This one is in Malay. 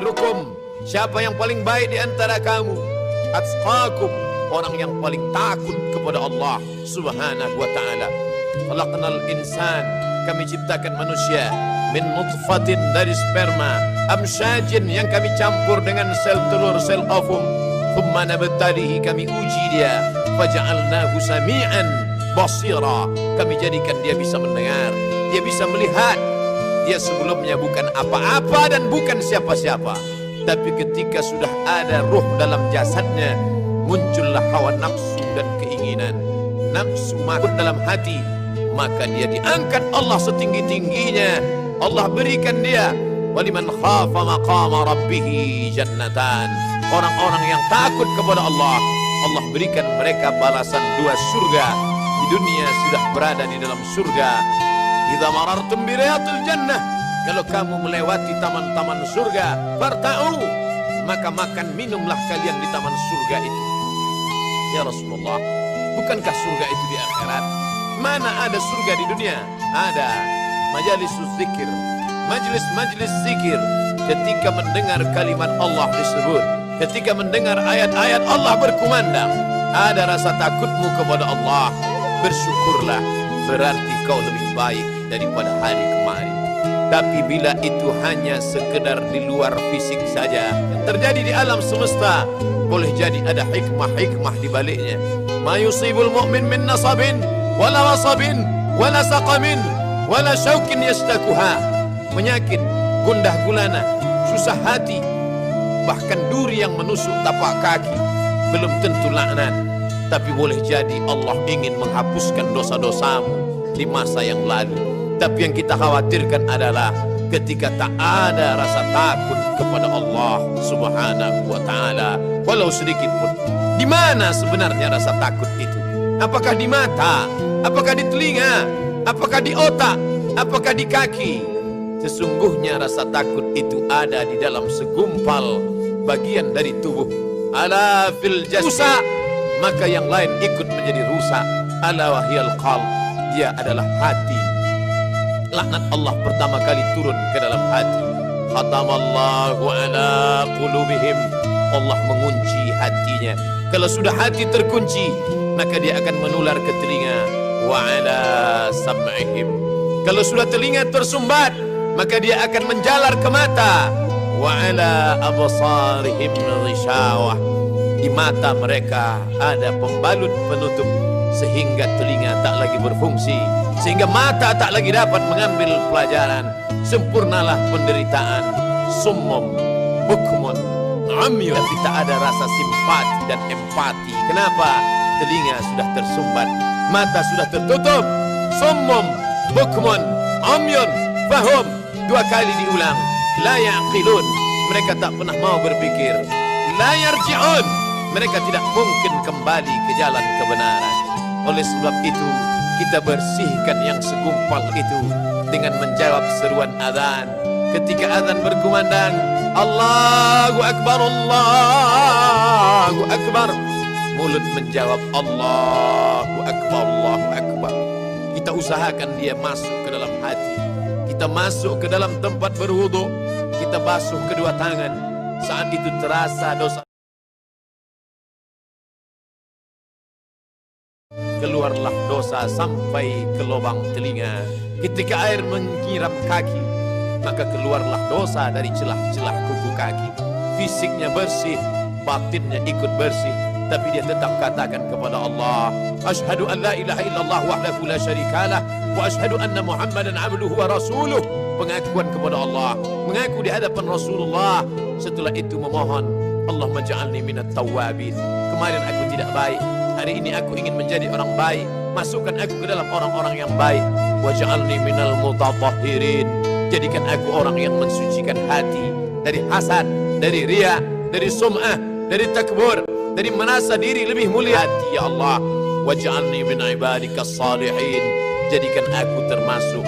khairukum, siapa yang paling baik di antara kamu? Atqakum, orang yang paling takut kepada Allah Subhanahu wa ta'ala. Khalaqnal insan, kami ciptakan manusia min nutfatin, dari sperma, amsyajin, yang kami campur dengan sel telur, sel ovum, thumma nabtalihi, kami uji dia, faja'alnahu sami'an basira, kami jadikan dia bisa mendengar, dia bisa melihat. Dia sebelumnya bukan apa-apa dan bukan siapa-siapa, tapi ketika sudah ada ruh dalam jasadnya, muncullah hawa nafsu dan keinginan. Nafsu masuk dalam hati, maka dia diangkat Allah setinggi-tingginya. Allah berikan dia, waliman khafa maqama rabbih jannatan, orang-orang yang takut kepada Allah, Allah berikan mereka balasan 2 surga. Di dunia sudah berada di dalam surga. Idza marartum bi riyadil jannah, kalau kamu melewati taman-taman surga, farta'u, maka makan minumlah kalian di taman surga itu. Ya Rasulullah, bukankah surga itu di akhirat? Mana ada surga di dunia? Ada. Majalisus zikir, majlis-majlis zikir, ketika mendengar kalimat Allah disebut, ketika mendengar ayat-ayat Allah berkumandang, ada rasa takutmu kepada Allah, bersyukurlah, berarti kau lebih baik daripada hari kemarin. Tapi bila itu hanya sekedar di luar fisik saja, yang terjadi di alam semesta, boleh jadi ada hikmah-hikmah di baliknya. Ma yusibul mu'min min nasabin wala wasabin wala saqamin wala syaukin yastakuha, penyakit, gundah gulana, susah hati, bahkan duri yang menusuk tapak kaki, belum tentu laknat. Tapi boleh jadi Allah ingin menghapuskan dosa-dosamu di masa yang lalu. Tapi yang kita khawatirkan adalah ketika tak ada rasa takut kepada Allah Subhanahu wa ta'ala, walau sedikit pun. Di mana sebenarnya rasa takut itu? Apakah di mata? Apakah di telinga? Apakah di otak? Apakah di kaki? Sesungguhnya rasa takut itu ada di dalam segumpal bagian dari tubuh. Ala fil jasad, maka yang lain ikut menjadi rusak. Ala wahyal qalb, dia adalah hati. Laknat Allah pertama kali turun ke dalam hati. Khatamallahu ala qulubihim, Allah mengunci hatinya. Kalau sudah hati terkunci, maka dia akan menular ke telinga. Wa ala sam'ihim, kalau sudah telinga tersumbat, maka dia akan menjalar ke mata. Wa ala absarihim ghishawah, di mata mereka ada pembalut penutup, sehingga telinga tak lagi berfungsi, sehingga mata tak lagi dapat mengambil pelajaran. Sempurnalah penderitaan. Summum bukmun umyun, tapi tak ada rasa simpati dan empati. Kenapa? Telinga sudah tersumbat, mata sudah tertutup. Summum bukmun umyun fahum, 2 kali diulang. La ya'qilun, mereka tak pernah mau berpikir. La yarji'un, mereka tidak mungkin kembali ke jalan kebenaran. Oleh sebab itu, kita bersihkan yang segumpal itu dengan menjawab seruan azan. Ketika azan berkumandang, Allahu Akbar, Allahu Akbar, mulut menjawab Allahu Akbar, Allahu Akbar. Kita usahakan dia masuk ke dalam hati. Kita masuk ke dalam tempat berwudu, kita basuh kedua tangan. Saat itu terasa dosa, keluarlah dosa sampai ke lubang telinga. Ketika air menyiram kaki, maka keluarlah dosa dari celah-celah kuku kaki. Fisiknya bersih, batinnya ikut bersih, tapi dia tetap katakan kepada Allah, asyhadu an la ilaha illallah wahdahu la syarikalah wa asyhadu anna Muhammadan abduhu wa rasuluh. Pengakuan kepada Allah, mengaku di hadapan Rasulullah. Setelah itu memohon, Allahumma ja'alni minat tawwabin. Kemarin aku tidak baik, hari ini aku ingin menjadi orang baik. Masukkan aku ke dalam orang-orang yang baik. Waj'alni minal mutatahhirin, jadikan aku orang yang mensucikan hati dari hasad, dari riya, dari sum'ah, dari takbur, dari merasa diri lebih mulia. Ya Allah, waj'alni min ibadikas salihin, jadikan aku termasuk